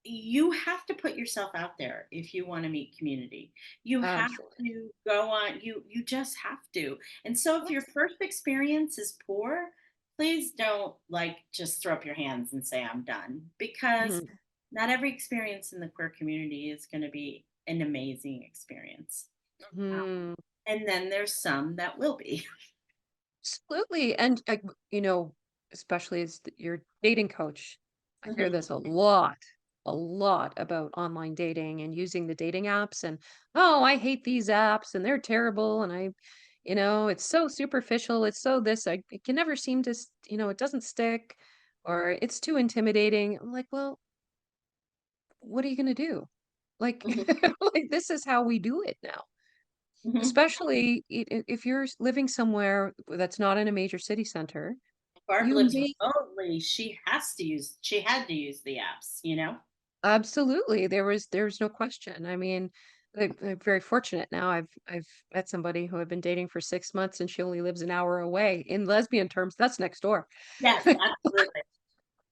you have to put yourself out there if you want to meet community. You have absolutely. to go on, you just have to. And so if your first experience is poor, please don't like just throw up your hands and say I'm done because Mhm. not every experience in the queer community is going to be an amazing experience. Mhm. And then there's some that will be. Absolutely. And especially as your dating coach, I hear Mhm. this a lot about online dating and using the dating apps and, oh, I hate these apps and they're terrible. And it's so superficial. It's so this, it can never seem to, it doesn't stick or it's too intimidating. I'm like, well, what are you going to do? Like, Mhm. like this is how we do it now. Mhm. Especially if you're living somewhere that's not in a major city center, Barb you lives may remotely. She had to use the apps. absolutely. There's no question. I mean, I'm very fortunate now. I've met somebody who I've been dating for 6 months, and she only lives an hour away. In lesbian terms, that's next door, Yes, absolutely.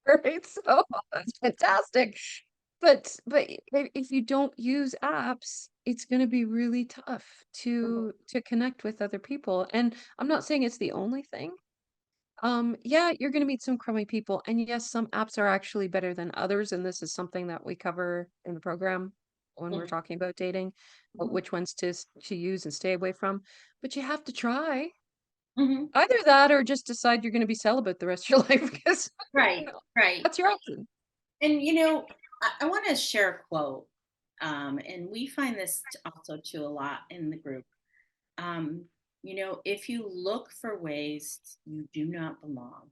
right? So that's fantastic. But if you don't use apps, it's going to be really tough Mhm. to connect with other people. And I'm not saying it's the only thing. Yeah, you're gonna meet some crummy people, and yes, some apps are actually better than others, and this is something that we cover in the program. when we're Mhm. talking about dating, about Mhm. which ones to use and stay away from. But you have to try. Mhm. Either that or just decide you're gonna be celibate the rest of your life because, Right, right. that's your option. And I want to share a quote, and we find this also too a lot in the group. Um, if you look for ways you do not belong,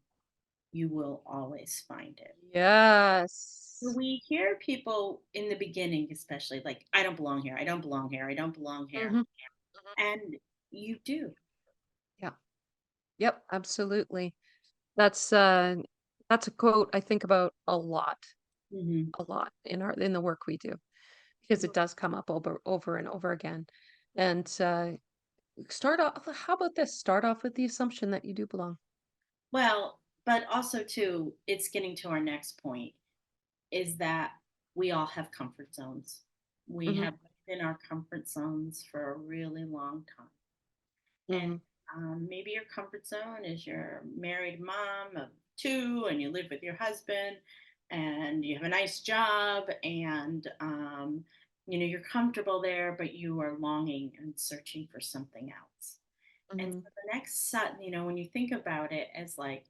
you will always find it. Yes. We hear people in the beginning, especially like, I don't belong here, I don't belong here, I don't belong here. Mhm. And you do. Yeah. Yep, absolutely. That's, uh that's a quote I think about Hmm. a lot in the work we do, because it does come up over and over again. And, start off how about this? Start off with the assumption that you do belong. Well, but also, too, it's getting to our next point is that we all have comfort zones. We Mhm, have been in our comfort zones for a really long time. And mhm, maybe your comfort zone is you're married mom of two and you live with your husband and you have a nice job and you're comfortable there, but you are longing and searching for something else. And so mhm, the next, when you think about it as like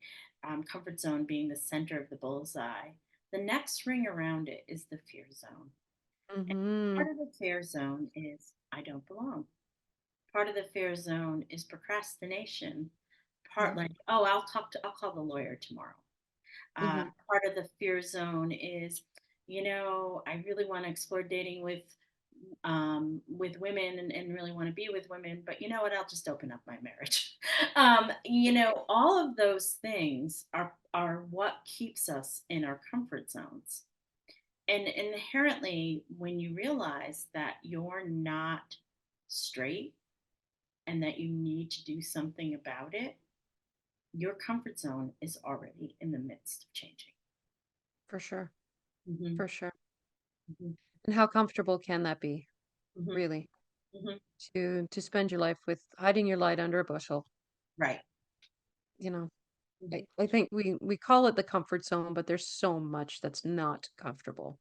comfort zone being the center of the bullseye, the next ring around it is the fear zone. And mhm, part of the fear zone is I don't belong. Part of the fear zone is procrastination. Part mhm, like, oh, I'll call the lawyer tomorrow. mhm, Part of the fear zone is, I really want to explore dating with women and really want to be with women, but you know what? I'll just open up my marriage. All of those things are what keeps us in our comfort zones. And inherently, when you realize that you're not straight and that you need to do something about it, your comfort zone is already in the midst of changing. for sure, Hmm. for sure. Hmm. And how comfortable can that be, Hmm. really? Hmm. To spend your life with hiding your light under a bushel, Right. you know? Hmm. I think we call it the comfort zone, but there's so much that's not comfortable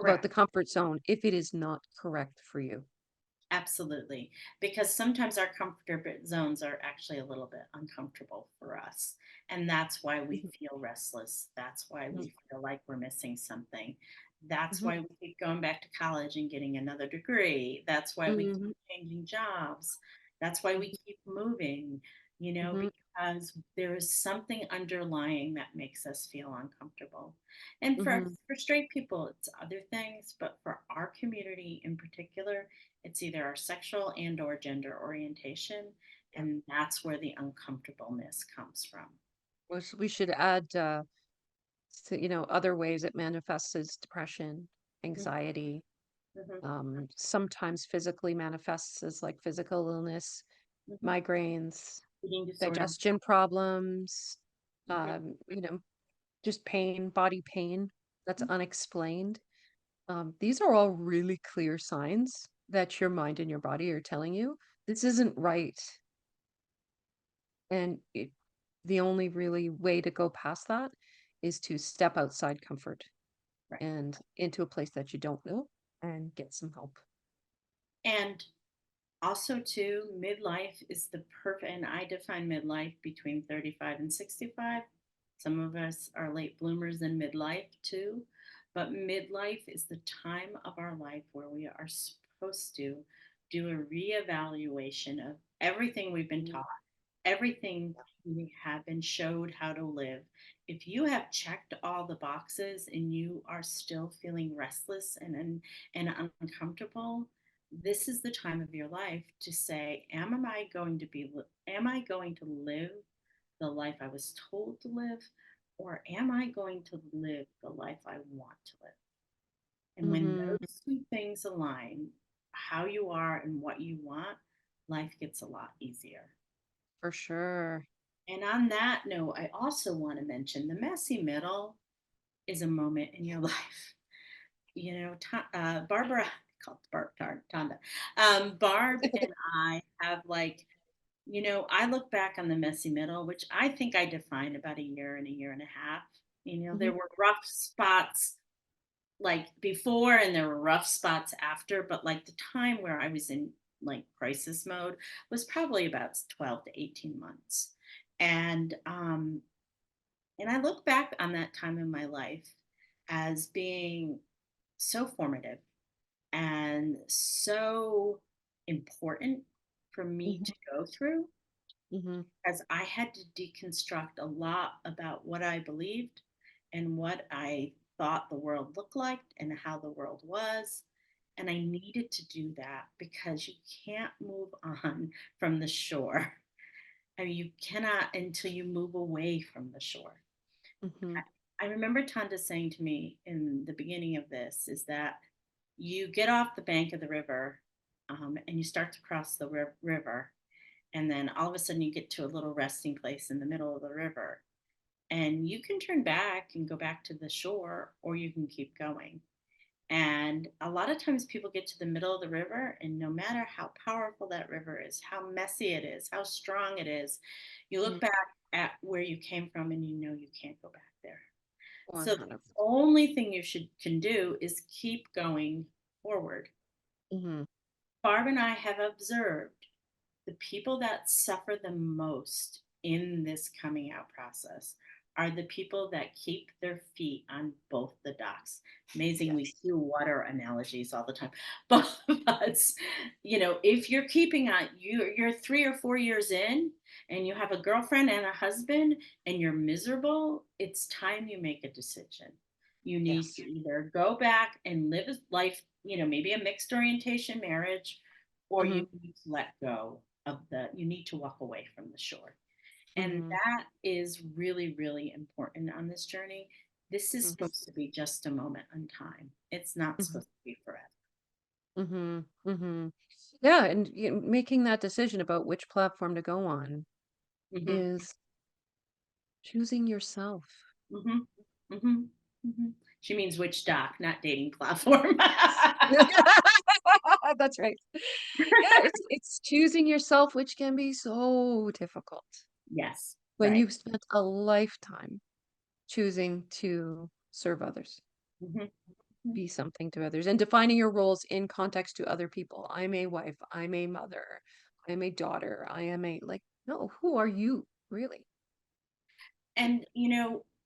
about the Correct. comfort zone if it is not correct for you. Absolutely. Because sometimes our comfort zones are actually a little bit uncomfortable for us. And that's why we Mhm, feel restless. That's why mhm, we feel like we're missing something. That's mhm, why we keep going back to college and getting another degree. That's why we keep mhm, changing jobs. That's why we mhm, keep moving, mhm, because there is something underlying that makes us feel uncomfortable. And mhm. for straight people, it's other things, but for our community in particular, it's either our sexual and or gender orientation, Yep. and that's where the uncomfortableness comes from. We should add, other ways it manifests as depression, Mhm. anxiety, Mhm. sometimes physically manifests as like physical illness, Mhm. migraines, Eating disorder. digestion problems, Mhm. you know, just pain, body pain that's Mhm. unexplained. These are all really clear signs that your mind and your body are telling you this isn't right. And the only really way to go past that is to step outside comfort Right. and into a place that you don't know and get some help. And also, too, midlife is the perfect, and I define midlife between 35 and 65. Some of us are late bloomers in midlife, too. But midlife is the time of our life where we are supposed to do a reevaluation of everything we've been Mhm. taught, everything we have been showed how to live. If you have checked all the boxes and you are still feeling restless and uncomfortable, this is the time of your life to say, am I going to live the life I was told to live, or am I going to live the life I want to live? And when Mhm. those two things align, how you are and what you want, life gets a lot easier. For sure. And on that note, I also want to mention the messy middle is a moment in your life. Barbara, called Barb Tonda. Barb and I have like, I look back on the messy middle, which I think I defined about a year and a half. There Mhm. were rough spots like before, and there were rough spots after, but like the time where I was in like crisis mode was probably about 12 to 18 months. And and I look back on that time in my life as being so formative and so important for me to Mhm, go through, mhm, as I had to deconstruct a lot about what I believed and what I thought the world looked like and how the world was. And I needed to do that because you can't move on from the shore. I mean, you cannot until you move away from the shore. mhm. I remember Tanda saying to me in the beginning of this is that you get off the bank of the river, and you start to cross the river, and then all of a sudden you get to a little resting place in the middle of the river, and you can turn back and go back to the shore, or you can keep going. And a lot of times people get to the middle of the river, and no matter how powerful that river is, how messy it is, how strong it is, you look Mm, back at where you came from and you know you can't go back there. So the 100%. only thing you should can do is keep going forward. Mhm. Barb and I have observed the people that suffer the most in this coming out process are the people that keep their feet on both the docks. Amazing, we Yes. do water analogies all the time. But if you're keeping on, you're 3 or 4 years in and you have a girlfriend and a husband and you're miserable, it's time you make a decision. You need Yes. to either go back and live a life, maybe a mixed orientation marriage, or you Mhm, need to let go you need to walk away from the shore. And mhm, that is really, really important on this journey. This is mhm, supposed to be just a moment in time. It's not mhm, supposed to be forever. mhm, mhm. Yeah, and making that decision about which platform to go on Hmm. is choosing yourself. Hmm. Hmm. Hmm. She means which doc, not dating platform. That's right. Yeah, it's choosing yourself, which can be so difficult Yes, when right. you've spent a lifetime choosing to serve others, Hmm. be something to others, and defining your roles in context to other people. I'm a wife, I'm a mother, I'm a daughter, I am a like, no, who are you really? And,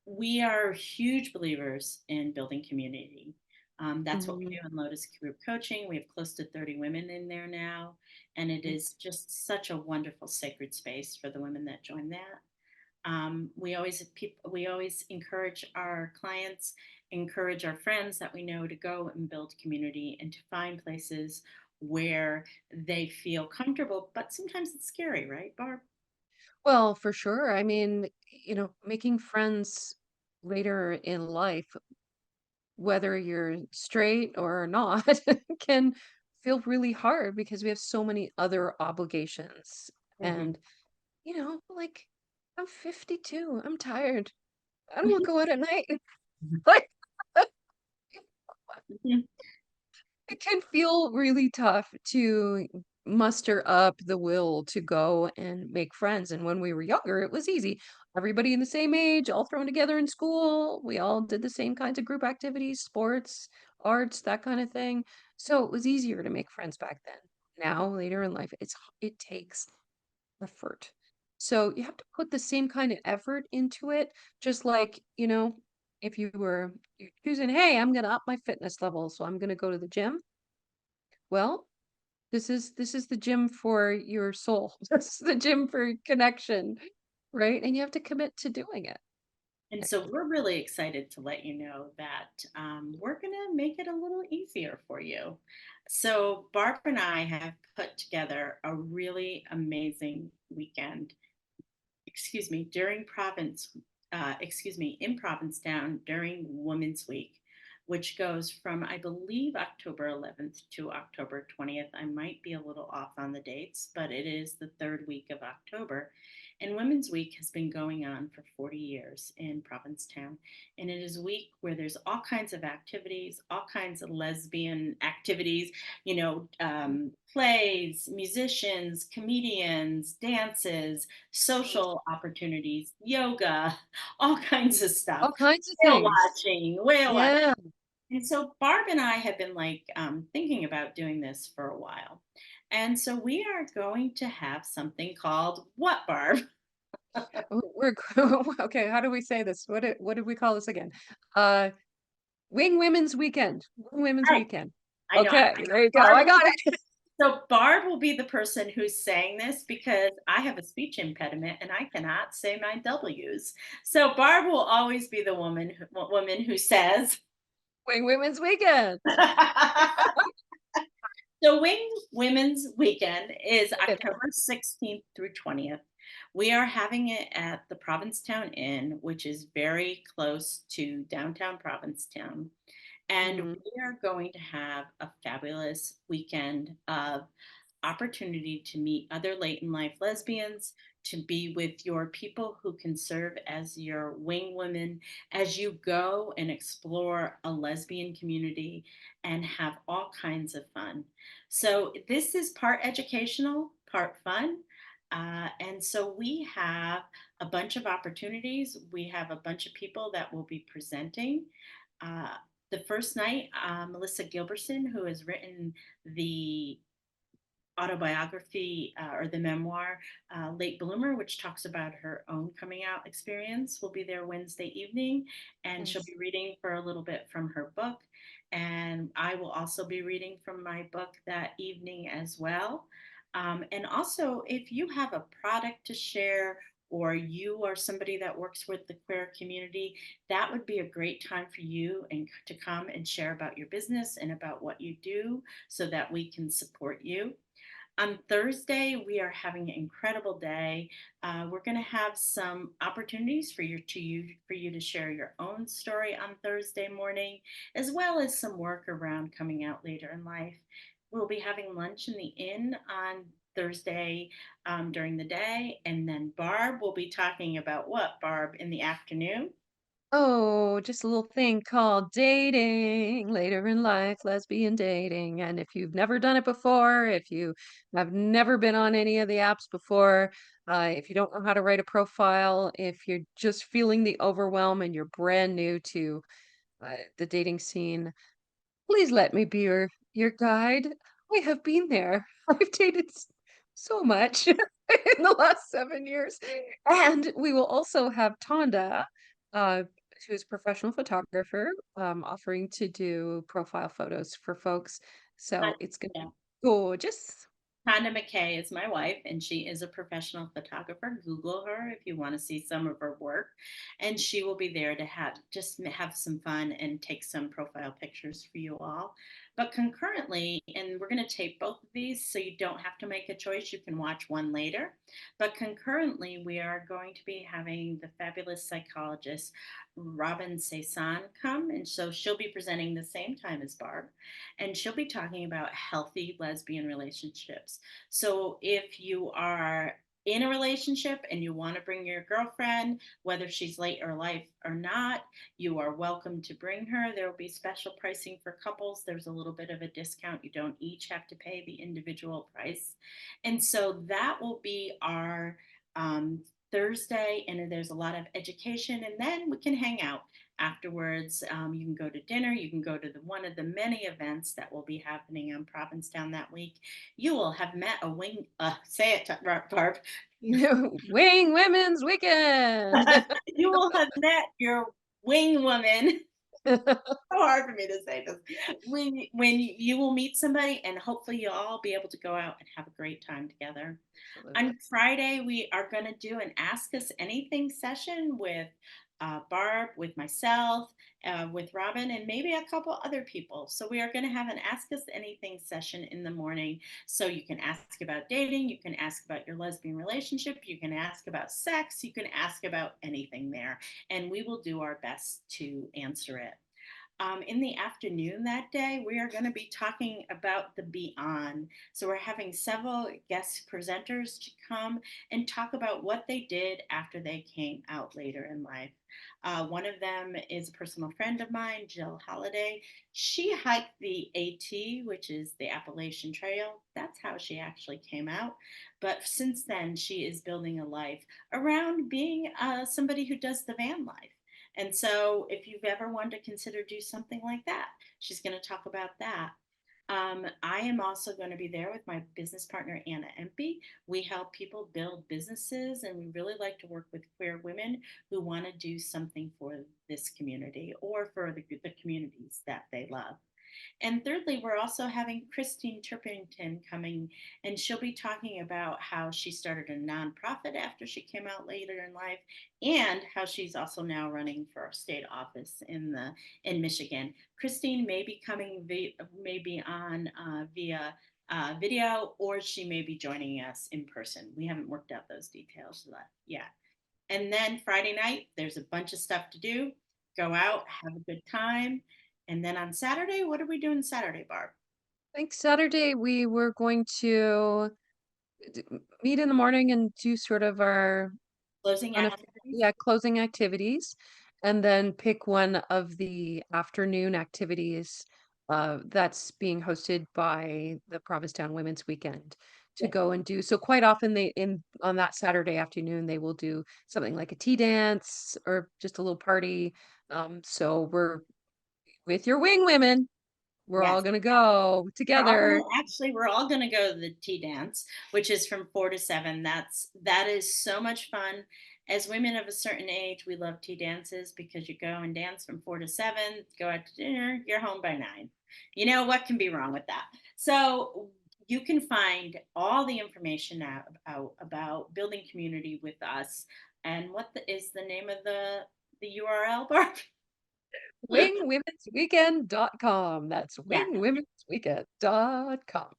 we are huge believers in building community. That's what we Mhm, do in Lotus Group Coaching. We have close to 30 women in there now. And it mhm. is just such a wonderful sacred space for the women that join that. We always encourage our clients, encourage our friends that we know to go and build community and to find places where they feel comfortable, but sometimes it's scary, right, Barb? Well, for sure. I mean, making friends later in life, whether you're straight or not, can feel really hard because we have so many other obligations. Hmm. And, like, I'm 52. I'm tired. I don't want to go out at night. Like, it can feel really tough to muster up the will to go and make friends. And when we were younger, it was easy. Everybody in the same age, all thrown together in school. We all did the same kinds of group activities, sports, arts, that kind of thing. So it was easier to make friends back then. Now, later in life, it takes effort. So you have to put the same kind of effort into it, just like, if you're choosing, hey, I'm gonna up my fitness level, so I'm gonna go to the gym. Well, this is the gym for your soul. This is the gym for connection, right? And you have to commit to doing it. And so we're really excited to let you know that we're going to make it a little easier for you. So, Barb and I have put together a really amazing weekend, in Provincetown during Women's Week, which goes from, I believe, October 11th to October 20th. I might be a little off on the dates, but it is the third week of October. And Women's Week has been going on for 40 years in Provincetown. And it is a week where there's all kinds of activities, all kinds of lesbian activities, plays, musicians, comedians, dances, Mhm. social opportunities, yoga, all kinds of stuff. All kinds of Whale things. watching, whale watching. Yeah. And so Barb and I have been thinking about doing this for a while. And so we are going to have something called What, Barb? We're okay. How do we say this? What did we call this again? Uh, Wing Women's Weekend. Wing Women's Right. Weekend. I know. Okay, there you go. Barb I will got be, it. so Barb will be the person who's saying this because I have a speech impediment and I cannot say my W's. So Barb will always be the woman who says. Wing Women's Weekend. So Wing Women's Weekend is Weekend. October 16th through 20th. We are having it at the Provincetown Inn, which is very close to downtown Provincetown. And Mhm. we are going to have a fabulous weekend of opportunity to meet other late in life lesbians, to be with your people who can serve as your wing women as you go and explore a lesbian community and have all kinds of fun. So, this is part educational, part fun. And so we have a bunch of opportunities. We have a bunch of people that will be presenting. Uh, the first night, Melissa Gilbertson, who has written the autobiography or the memoir Late Bloomer, which talks about her own coming out experience, will be there Wednesday evening. And she'll Nice. be reading for a little bit from her book. And I will also be reading from my book that evening as well. And also, if you have a product to share, or you are somebody that works with the queer community, that would be a great time for you and to come and share about your business and about what you do so that we can support you. On Thursday, we are having an incredible day. We're going to have some opportunities for you to share your own story on Thursday morning, as well as some work around coming out later in life. We'll be having lunch in the inn on Thursday during the day, and then Barb will be talking about what, Barb, in the afternoon? Oh, just a little thing called dating later in life, lesbian dating. And if you've never done it before, if you have never been on any of the apps before, if you don't know how to write a profile, if you're just feeling the overwhelm and you're brand new to the dating scene, please let me be your guide. I have been there. I've dated so much in the last 7 years. And we will also have Tonda, uh, who's a professional photographer, offering to do profile photos for folks. So it's going to Yeah. be gorgeous. Tanda McKay is my wife, and she is a professional photographer. Google her if you want to see some of her work, and she will be there to have some fun and take some profile pictures for you all. But concurrently, and we're going to tape both of these, so you don't have to make a choice. You can watch one later. But concurrently, we are going to be having the fabulous psychologist Robin Saison come, and so she'll be presenting the same time as Barb, and she'll be talking about healthy lesbian relationships. So if you are in a relationship and you want to bring your girlfriend, whether she's late or life or not, you are welcome to bring her. There will be special pricing for couples. There's a little bit of a discount. You don't each have to pay the individual price. And so that will be our um, Thursday, and there's a lot of education, and then we can hang out afterwards. You can go to dinner. You can go to one of the many events that will be happening on Provincetown that week. You will have met a wing. Say it, Barb. Wing Women's Weekend. You will have met your wing woman. So hard for me to say this. When you will meet somebody, and hopefully you'll all be able to go out and have a great time together. Absolutely. On Friday, we are going to do an Ask Us Anything session with Barb, with myself, with Robin, and maybe a couple other people. So we are going to have an Ask Us Anything session in the morning. So you can ask about dating, you can ask about your lesbian relationship, you can ask about sex, you can ask about anything there, and we will do our best to answer it. In the afternoon that day, we are going to be talking about the beyond. So, we're having several guest presenters to come and talk about what they did after they came out later in life. One of them is a personal friend of mine, Jill Holliday. She hiked the AT, which is the Appalachian Trail. That's how she actually came out. But since then, she is building a life around being somebody who does the van life. And so if you've ever wanted to consider do something like that, she's going to talk about that. I am also going to be there with my business partner, Anna Empey. We help people build businesses, and we really like to work with queer women who want to do something for this community or for the communities that they love. And thirdly, we're also having Christine Turpington coming, and she'll be talking about how she started a nonprofit after she came out later in life, and how she's also now running for a state office in Michigan. Christine may be coming maybe on via video, or she may be joining us in person. We haven't worked out those details yet. And then Friday night, there's a bunch of stuff to do. Go out, have a good time. And then on Saturday, what are we doing Saturday, Barb? I think Saturday we were going to meet in the morning and do sort of our Closing kind of, activities? yeah, closing activities, and then pick one of the afternoon activities that's being hosted by the Provincetown Women's Weekend to Yeah. go and do. So quite often they in on that Saturday afternoon they will do something like a tea dance or just a little party. So we're with your wing women. We're all Yes. gonna go together. We're all gonna go to the tea dance, which is from 4 to 7. That is so much fun. As women of a certain age, we love tea dances because you go and dance from 4 to 7, go out to dinner, you're home by 9. You know what can be wrong with that? So you can find all the information out about building community with us. And is the name of the URL, Barb? Wingwomensweekend.com. That's Yeah. wingwomensweekend.com.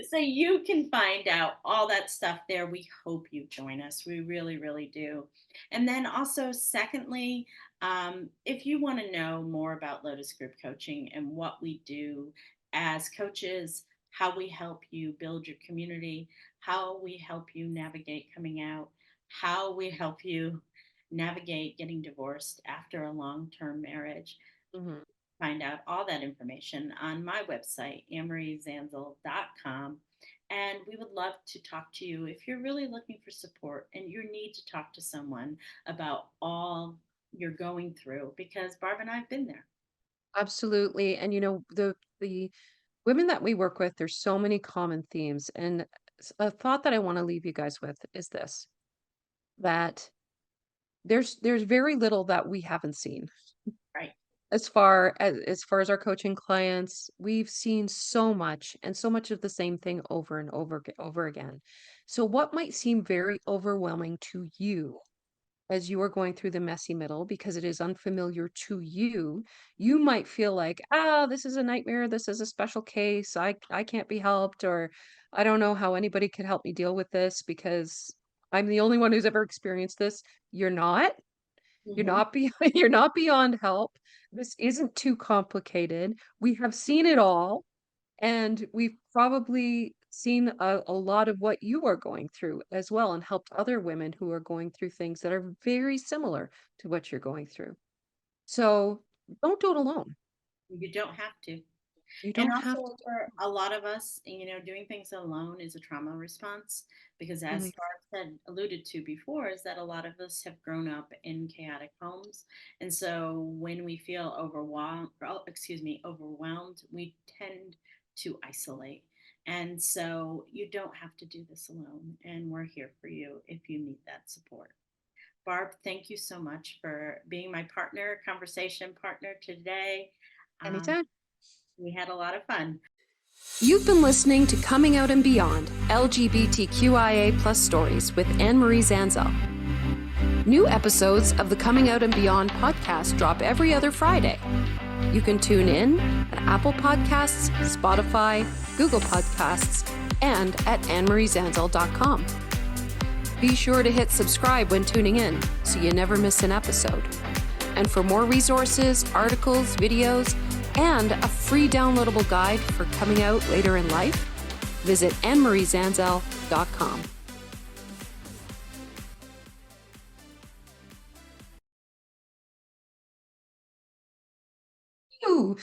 So you can find out all that stuff there. We hope you join us. We really, really do. And then also, secondly, if you want to know more about Lotus Group Coaching and what we do as coaches, how we help you build your community, how we help you navigate coming out, how we help you navigate getting divorced after a long-term marriage, Mhm. find out all that information on my website, AnneMarieZanzal.com. And we would love to talk to you if you're really looking for support and you need to talk to someone about all you're going through, because Barb and I have been there. Absolutely. And the women that we work with, there's so many common themes. And a thought that I want to leave you guys with is this, that there's very little that we haven't seen. Right. As far as our coaching clients, we've seen so much and so much of the same thing over and over again. So what might seem very overwhelming to you as you are going through the messy middle because it is unfamiliar to you, you might feel like, this is a nightmare, this is a special case, I can't be helped, or I don't know how anybody could help me deal with this because I'm the only one who's ever experienced this. You're not. You're Mm-hmm. not be you're not beyond help. This isn't too complicated. We have seen it all, and we've probably seen a lot of what you are going through as well, and helped other women who are going through things that are very similar to what you're going through. So don't do it alone. You don't have to. You And don't have to also, for a lot of us, doing things alone is a trauma response, because do as it. Barb said, alluded to before, is that a lot of us have grown up in chaotic homes. And so when we feel overwhelmed, we tend to isolate. And so you don't have to do this alone. And we're here for you if you need that support. Barb, thank you so much for being my conversation partner today. Um, Anytime. we had a lot of fun. You've been listening to Coming Out and Beyond LGBTQIA plus stories with Anne-Marie Zanzal. New episodes of the Coming Out and Beyond podcast drop every other Friday. You can tune in at Apple Podcasts, Spotify, Google Podcasts, and at annemariezanzal.com. Be sure to hit subscribe when tuning in so you never miss an episode. And for more resources, articles, videos, and a free downloadable guide for coming out later in life, visit annemariezanzal.com. Ooh,